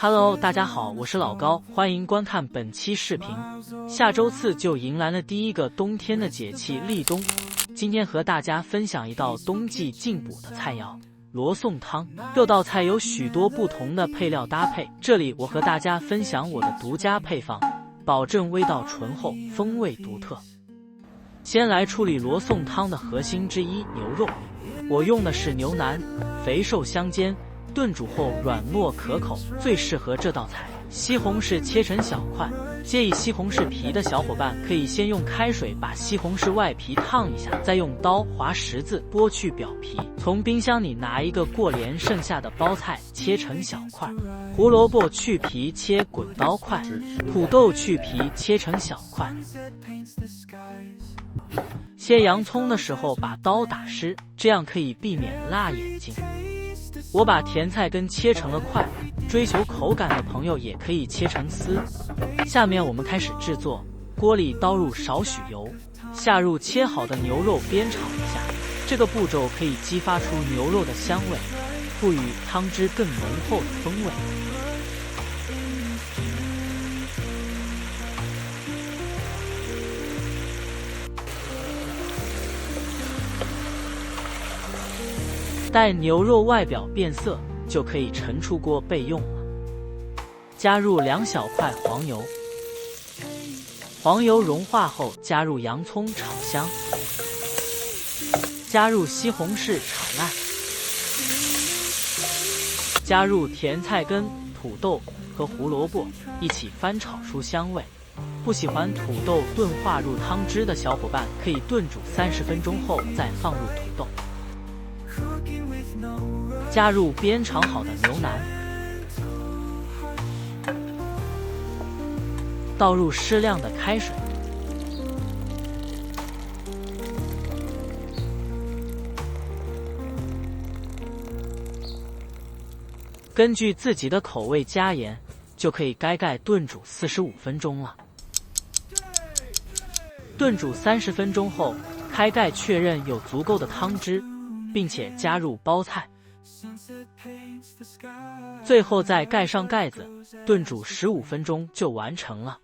Hello， 大家好，我是老高，欢迎观看本期视频。下周四就迎来了第一个冬天的节气立冬，今天和大家分享一道冬季进补的菜肴——罗宋汤。这道菜有许多不同的配料搭配，这里我和大家分享我的独家配方，保证味道醇厚，风味独特。先来处理罗宋汤的核心之一——牛肉，我用的是牛腩，肥瘦相间。炖煮后软糯可口，最适合这道菜。西红柿切成小块，介意西红柿皮的小伙伴可以先用开水把西红柿外皮烫一下，再用刀划十字剥去表皮。从冰箱里拿一个过年剩下的包菜切成小块，胡萝卜去皮切滚刀块，土豆去皮切成小块。切洋葱的时候把刀打湿，这样可以避免辣眼睛。我把甜菜根切成了块，追求口感的朋友也可以切成丝。下面我们开始制作，锅里倒入少许油，下入切好的牛肉煸炒一下。这个步骤可以激发出牛肉的香味，赋予汤汁更浓厚的风味。待牛肉外表变色，就可以盛出锅备用了。加入2小块黄油，黄油融化后加入洋葱炒香，加入西红柿炒烂，加入甜菜根、土豆和胡萝卜一起翻炒出香味。不喜欢土豆炖化入汤汁的小伙伴，可以炖煮30分钟后再放入土豆。加入煸炒好的牛腩，倒入适量的开水，根据自己的口味加盐，就可以盖盖炖煮45分钟了。炖煮30分钟后，开盖确认有足够的汤汁，并且加入包菜。最后再盖上盖子，炖煮15分钟就完成了。